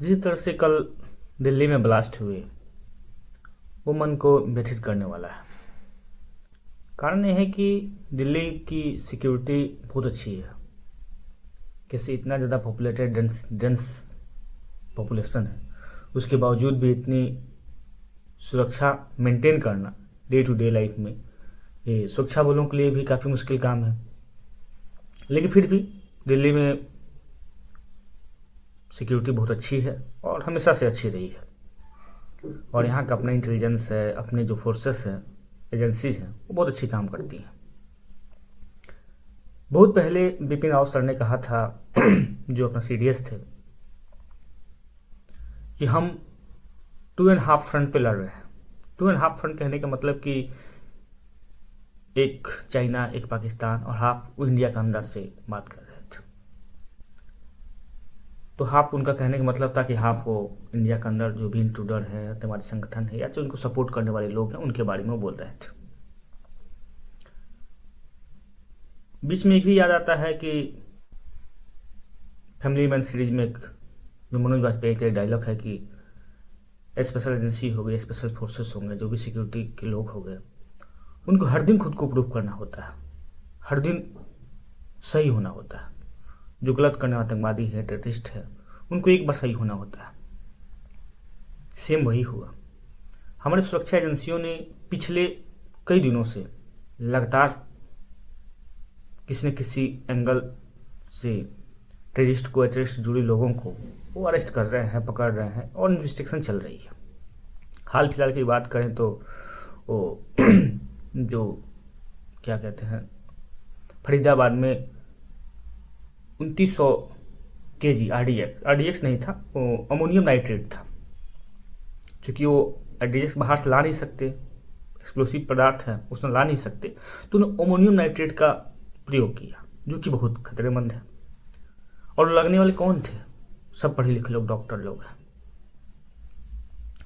जिस तरह से कल दिल्ली में ब्लास्ट हुए वो मन को व्यथित करने वाला है। कारण यह है कि दिल्ली की सिक्योरिटी बहुत अच्छी है। कैसे इतना ज़्यादा पॉपुलेटेड डेंस पॉपुलेशन है, उसके बावजूद भी इतनी सुरक्षा मेंटेन करना डे टू डे लाइफ में ये सुरक्षा बलों के लिए भी काफ़ी मुश्किल काम है। लेकिन फिर भी दिल्ली में सिक्योरिटी बहुत अच्छी है और हमेशा से अच्छी रही है। और यहाँ का अपना इंटेलिजेंस है, अपने जो फोर्सेस हैं, एजेंसीज हैं, वो बहुत अच्छी काम करती हैं। बहुत पहले बिपिन रावत सर ने कहा था जो अपना सीडीएस थे कि हम 2.5 फ्रंट पे लड़ रहे हैं। 2.5 फ्रंट कहने का मतलब कि एक चाइना, एक पाकिस्तान और हाफ वो इंडिया के अंदर से बात कर रहे थे। तो हाफ उनका कहने का मतलब था कि हाफ वो इंडिया के अंदर जो भी इंट्रूडर है, आतंकवादी संगठन है या जो उनको सपोर्ट करने वाले लोग हैं उनके बारे में वो बोल रहे थे। बीच में एक भी याद आता है कि फैमिली मैन सीरीज में एक जो मनोज वाजपेयी का डायलॉग है कि स्पेशल एजेंसी हो गई, स्पेशल फोर्सेस होंगे, जो भी सिक्योरिटी के लोग हो गए, उनको हर दिन खुद को प्रूव करना होता है, हर दिन सही होना होता है। जो गलत करने वाले आतंकवादी है, टेररिस्ट है, उनको एक बार सही होना होता है। सेम वही हुआ। हमारे सुरक्षा एजेंसियों ने पिछले कई दिनों से लगातार किसी न किसी एंगल से टेररिस्ट को, टेररिस्ट जुड़े लोगों को वो अरेस्ट कर रहे हैं, पकड़ रहे हैं और इन्वेस्टिगेशन चल रही है। हाल फिलहाल की बात करें तो वो जो क्या कहते हैं, फरीदाबाद में 2900 kg आरडीएक्स नहीं था, वो अमोनियम नाइट्रेट था। क्योंकि वो आरडीएक्स बाहर से ला नहीं सकते, एक्सप्लोसिव पदार्थ है, उसमें ला नहीं सकते, तो उन्होंने अमोनियम नाइट्रेट का प्रयोग किया, जो कि बहुत खतरेमंद है। और लगने वाले कौन थे? सब पढ़े लिखे लोग, डॉक्टर लोग हैं।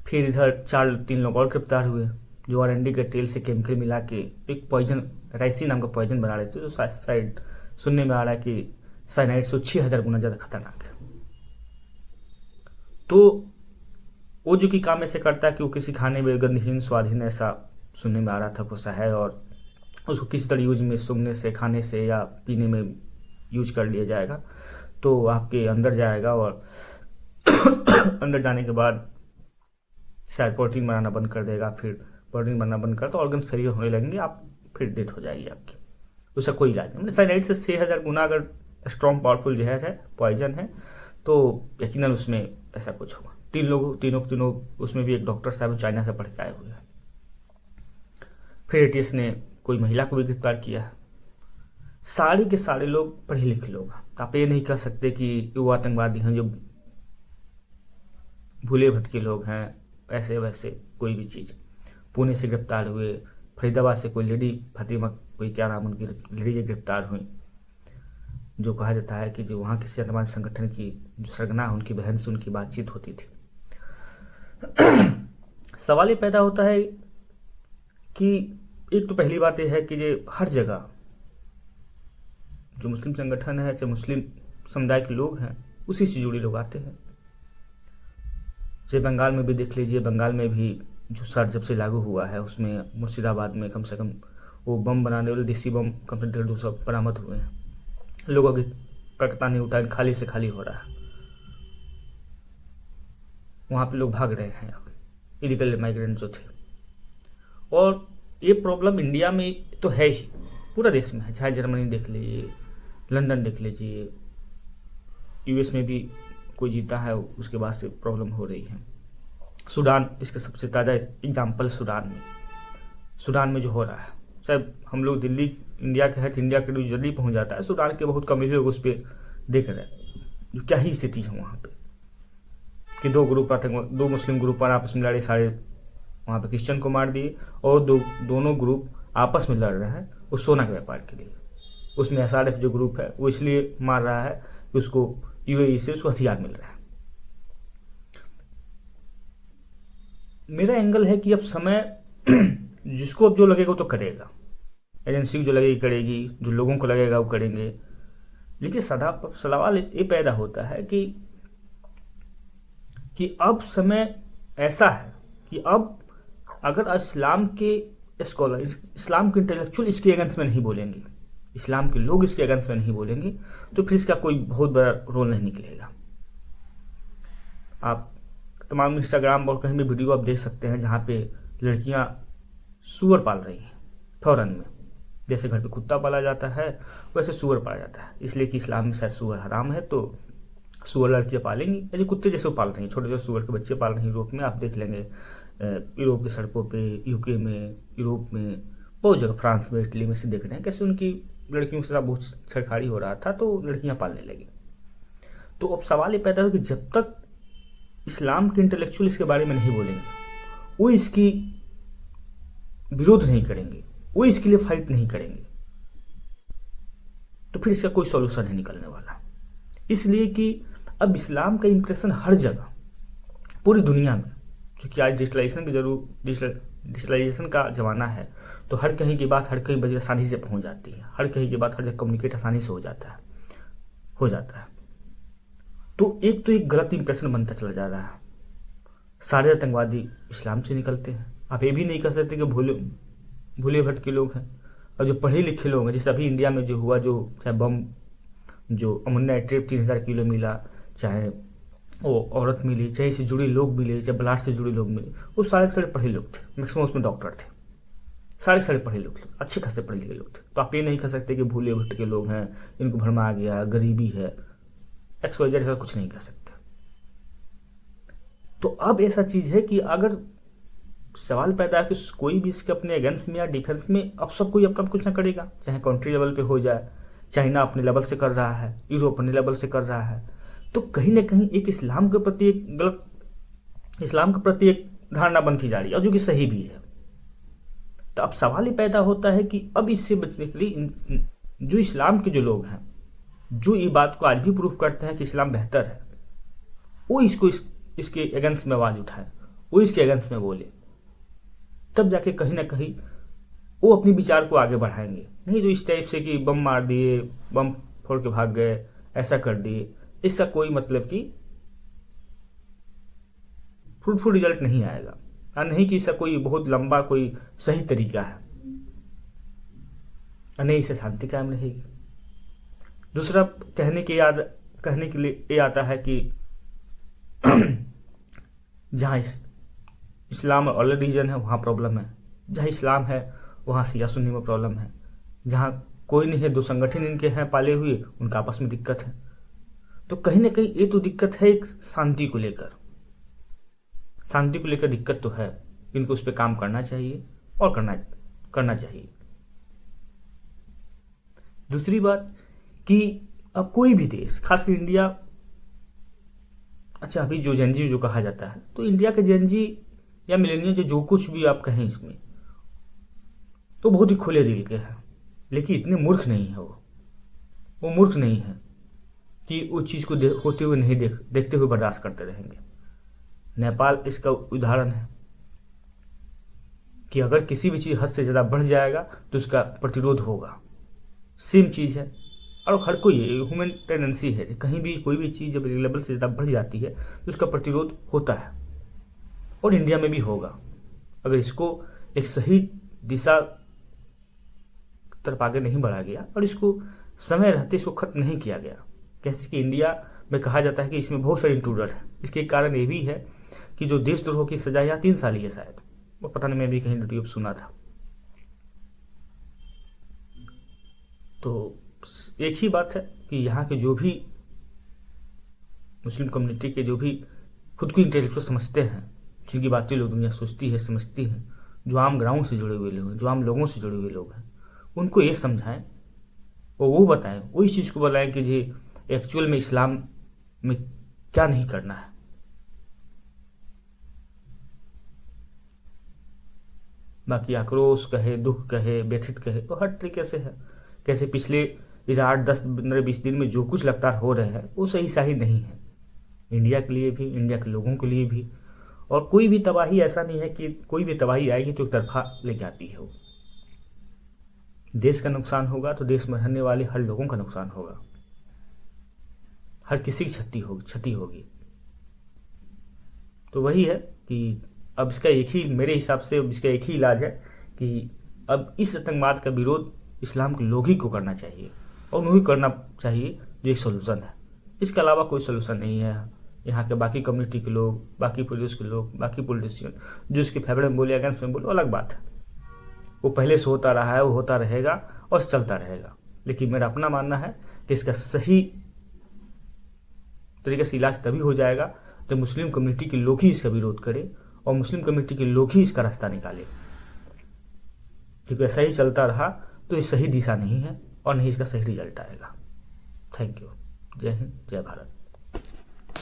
फिर इधर 3 लोग और गिरफ्तार हुए जो आरएनडी के तेल से केमिकल मिला के एक पॉइजन, राइसी नाम का पॉइजन बना रहे थे, जो शायद सुनने में आ रहा है कि साइनाइड से 6000 गुना ज़्यादा खतरनाक है। तो वो जो कि काम ऐसे करता है कि वो किसी खाने में गंधहीन, स्वादहीन, ऐसा सुनने में आ रहा था कुछ है, और उसको किसी तरह यूज में, सूंघने से, खाने से या पीने में यूज कर लिया जाएगा, तो आपके अंदर जाएगा और अंदर जाने के बाद शायद प्रोटीन बनाना बंद कर देगा। फिर प्रोटीन बनना बंद कर तो ऑर्गन्स फेलियर होने लगेंगे, आप फिर डेथ हो जाएगी आपकी। उसका कोई इलाज नहीं। मतलब साइनाइड से 6000 गुना अगर स्ट्रॉन्ग पावरफुल जहर है, पॉइजन है, तो यकीनन उसमें ऐसा कुछ होगा। तीनों उसमें भी एक डॉक्टर साहब चाइना से पढ़ के आए हुए हैं। फिर एटीएस ने कोई महिला को भी गिरफ्तार किया है। सारे के सारे लोग पढ़े लिखे लोग हैं। आप ये नहीं कह सकते कि वो आतंकवादी हैं, जो भूले भटके लोग हैं, ऐसे वैसे कोई भी चीज़। पुणे से गिरफ्तार हुए, फरीदाबाद से कोई लेडी, फातिमा कोई क्या नाम उनकी लेडी गिरफ्तार हुई, जो कहा जाता है कि जो वहाँ किसी आतंकवादी संगठन की जो सरगना है, उनकी बहन से उनकी बातचीत होती थी। सवाल ये पैदा होता है कि एक तो पहली बात यह है कि ये हर जगह जो मुस्लिम संगठन है, चाहे मुस्लिम समुदाय के लोग हैं, उसी से जुड़े लोग आते हैं। जैसे बंगाल में भी देख लीजिए, बंगाल में भी जो सर जब से लागू हुआ है, उसमें मुर्शिदाबाद में कम से कम वो बम बनाने वाले देसी बम कम से 150 बरामद हुए हैं। लोगों की कलकत्ता नहीं उठा, खाली से खाली हो रहा है। वहाँ पे लोग भाग रहे हैं इलीगल माइग्रेंट जो थे। और ये प्रॉब्लम इंडिया में तो है ही, पूरा देश में है। चाहे जर्मनी देख लीजिए, लंदन देख लीजिए, यूएस में भी कोई जीता है उसके बाद से प्रॉब्लम हो रही है। सूडान इसका सबसे ताज़ा एग्जाम्पल सूडान में जो हो रहा है। शायद हम लोग दिल्ली इंडिया के हैं तो इंडिया के न्यूज़ जल्दी पहुंच जाता है, सूडान के बहुत कम ही लोग उस पर देख रहे हैं जो क्या ही स्थिति है वहाँ पे, कि दो मुस्लिम ग्रुप पर आपस में लड़े, सारे वहाँ पे क्रिश्चियन को मार दिए, और दोनों ग्रुप आपस में लड़ रहे हैं उस सोना के व्यापार के लिए। उसमें एसआरएफ जो ग्रुप है वो इसलिए मार रहा है कि उसको यूएई से उसको हथियार मिल रहा है। मेरा एंगल है कि अब समय जिसको अब जो लगेगा वो तो करेगा, एजेंसी को जो लगेगी करेगी, जो लोगों को लगेगा वो करेंगे। लेकिन सवाल ये पैदा होता है कि कि अब समय ऐसा है कि अब अगर इस्लाम के स्कॉलर, इस्लाम के इंटेलेक्चुअल इसके अगेंस्ट में नहीं बोलेंगे, इस्लाम के लोग इसके अगेंस्ट में नहीं बोलेंगे, तो फिर इसका कोई बहुत बड़ा रोल नहीं निकलेगा। आप तमाम इंस्टाग्राम और कहीं भी वीडियो आप देख सकते हैं जहाँ पे लड़कियाँ सूअर पाल रही हैं फौरन में। जैसे घर पे कुत्ता पाला जाता है वैसे सूअर पाला जाता है, इसलिए कि इस्लाम में शायद सूअर हराम है, तो सूअर लड़कियाँ पालेंगी, ऐसे कुत्ते जैसे पाल रही हैं, छोटे छोटे सूअर के बच्चे पाल रही हैं। यूरोप में आप देख लेंगे, यूरोप की सड़कों पे, यूके में, यूरोप में, बहुत जगह, फ्रांस में, इटली में से देख रहे हैं कैसे उनकी लड़कियों के साथ बहुत छेड़खाड़ी हो रहा था, तो लड़कियाँ पालने लगी। तो अब सवाल ये पैदा हो कि जब तक इस्लाम के इंटेलेक्चुअल इसके बारे में नहीं बोलेंगे, वो इसकी विरोध नहीं करेंगे, वो इसके लिए फाइट नहीं करेंगे, तो फिर इसका कोई सॉल्यूशन नहीं निकलने वाला। इसलिए कि अब इस्लाम का इंप्रेशन हर जगह पूरी दुनिया में, क्योंकि आज डिजिटलाइजेशन का ज़माना है, तो हर कहीं की बात हर कहीं बजे आसानी से पहुंच जाती है, हर कहीं की बात हर जगह कम्युनिकेट आसानी से हो जाता है। तो एक गलत इंप्रेशन बनता चला जा रहा है। सारे आतंकवादी इस्लाम से निकलते हैं। आप ये भी नहीं कह सकते कि भूले भटके लोग हैं, और जो पढ़े लिखे लोग हैं, जैसे अभी इंडिया में जो हुआ, जो चाहे बम, जो अमोनिया नाइट्रेट 3000 किलो मिला, चाहे वो औरत मिली, चाहे इससे जुड़े लोग मिले, चाहे ब्लास्ट से जुड़े लोग मिले, वो सारे पढ़े लोग थे, मैक्सिमम उसमें डॉक्टर थे, सारे पढ़े लोग थे, अच्छे खासे पढ़े लिखे लोग थे। तो आप ये नहीं कह सकते कि भूले भटके लोग हैं, इनको भरमा आ गया, गरीबी है, XYZ, ऐसा कुछ नहीं कह सकते। तो अब ऐसा चीज़ है कि अगर सवाल पैदा है कि कोई भी इसके अपने अगेंस्ट में या डिफेंस में, अब सब कोई अपना कुछ ना करेगा, चाहे कंट्री लेवल पे हो जाए, चाइना अपने लेवल से कर रहा है, यूरोप अपने लेवल से कर रहा है, तो कहीं ना कहीं एक इस्लाम के प्रति एक गलत, इस्लाम के प्रति एक धारणा बनती जा रही है, और जो कि सही भी है। तो अब सवाल ये पैदा होता है कि अब इससे बचने के लिए जो इस्लाम के जो लोग हैं, जो ये बात को आज भी प्रूफ करते हैं कि इस्लाम बेहतर है, वो इसको इसके अगेंस्ट में आवाज़ उठाएं, वो इसके अगेंस्ट में बोले, तब जाके कहीं ना कहीं वो अपने विचार को आगे बढ़ाएंगे। नहीं तो इस टाइप से कि बम मार दिए, बम फोड़ के भाग गए, ऐसा कर दिए, इसका कोई मतलब कि फ्रूटफुल रिजल्ट नहीं आएगा, और नहीं कि इसका कोई बहुत लंबा कोई सही तरीका है, और नहीं इससे शांति कायम रहेगी। दूसरा कहने के लिए ये आता है कि जहाँ इस्लाम और रिलीजन है वहाँ प्रॉब्लम है, जहाँ इस्लाम है वहाँ शिया सुन्नी में प्रॉब्लम है, जहाँ कोई नहीं है, दो संगठन इनके हैं पाले हुए, उनका आपस में दिक्कत है। तो कहीं ना कहीं ये तो दिक्कत है एक शांति को लेकर दिक्कत तो है, इनको उस पर काम करना चाहिए और करना चाहिए। दूसरी बात कि अब कोई भी देश, खासकर इंडिया, अच्छा अभी जो जेनजी जो कहा जाता है, तो इंडिया के जेनजी या मिलेनियल जो कुछ भी आप कहें इसमें, तो बहुत ही खुले दिल के हैं, लेकिन इतने मूर्ख नहीं है वो मूर्ख नहीं है कि उस चीज़ को होते हुए नहीं देखते हुए बर्दाश्त करते रहेंगे। नेपाल इसका उदाहरण है कि अगर किसी भी चीज़ हद से ज़्यादा बढ़ जाएगा तो उसका प्रतिरोध होगा, सेम चीज़ है। और हर कोई ह्यूमन टेंडेंसी है, कहीं भी कोई भी चीज़ जब लेवल से ज़्यादा बढ़ जाती है तो उसका प्रतिरोध होता है, और इंडिया में भी होगा अगर इसको एक सही दिशा तरफ आगे नहीं बढ़ा गया और इसको समय रहते इसको खत्म नहीं किया गया। कैसे कि इंडिया में कहा जाता है कि इसमें बहुत सारे इंट्रूडर हैं। इसके कारण ये भी है कि जो देशद्रोह की सजा यहाँ 3 साल ही है शायद, वो पता नहीं, मैं भी कहीं यूट्यूब सुना था। तो एक ही बात है कि यहाँ के जो भी मुस्लिम कम्युनिटी के जो भी खुद को इंटेलेक्चुअल समझते हैं, जिनकी बातें लोग दुनिया सोचती है, समझती हैं, जो आम ग्राउंड से जुड़े हुए लोग हैं, जो आम लोगों से जुड़े हुए लोग हैं, उनको ये समझाएं और वो बताएं, वो इस चीज़ को बताएं कि जी एक्चुअल में इस्लाम में क्या नहीं करना है। बाकी आक्रोश कहे, दुख कहे, व्यथित कहे, तो हर तरीके से है। कैसे पिछले इस 8, 10, 15, 20 दिन में जो कुछ लगातार हो रहे हैं वो सही नहीं है, इंडिया के लिए भी, इंडिया के लोगों के लिए भी। और कोई भी तबाही ऐसा नहीं है कि कोई भी तबाही आएगी तो एक तरफा लेके आती है वो। देश का नुकसान होगा तो देश में रहने वाले हर लोगों का नुकसान होगा, हर किसी की क्षति होगी। तो वही है कि अब इसका एक ही, मेरे हिसाब से अब इसका एक ही इलाज है कि अब इस आतंकवाद का विरोध इस्लाम के लोग ही को करना चाहिए और उन्हें करना चाहिए जो एक सोल्यूशन है। इसके अलावा कोई सोल्यूशन नहीं है। यहाँ के बाकी कम्युनिटी के लोग, बाकी प्रदेश के लोग, बाकी पॉलिटिशियन जो इसके फेवर में बोले, अगेंस्ट में बोले, अलग बात है। वो पहले से होता रहा है, वो होता रहेगा और चलता रहेगा। लेकिन मेरा अपना मानना है कि इसका सही तरीके से इलाज तभी हो जाएगा जब मुस्लिम कम्युनिटी के लोग ही इसका विरोध करें और मुस्लिम कम्युनिटी के लोग ही इसका रास्ता निकालें। क्योंकि ऐसा ही चलता रहा तो ये सही दिशा नहीं है और नहीं इसका सही रिजल्ट आएगा। Thank you. जय हिंद, जय भारत।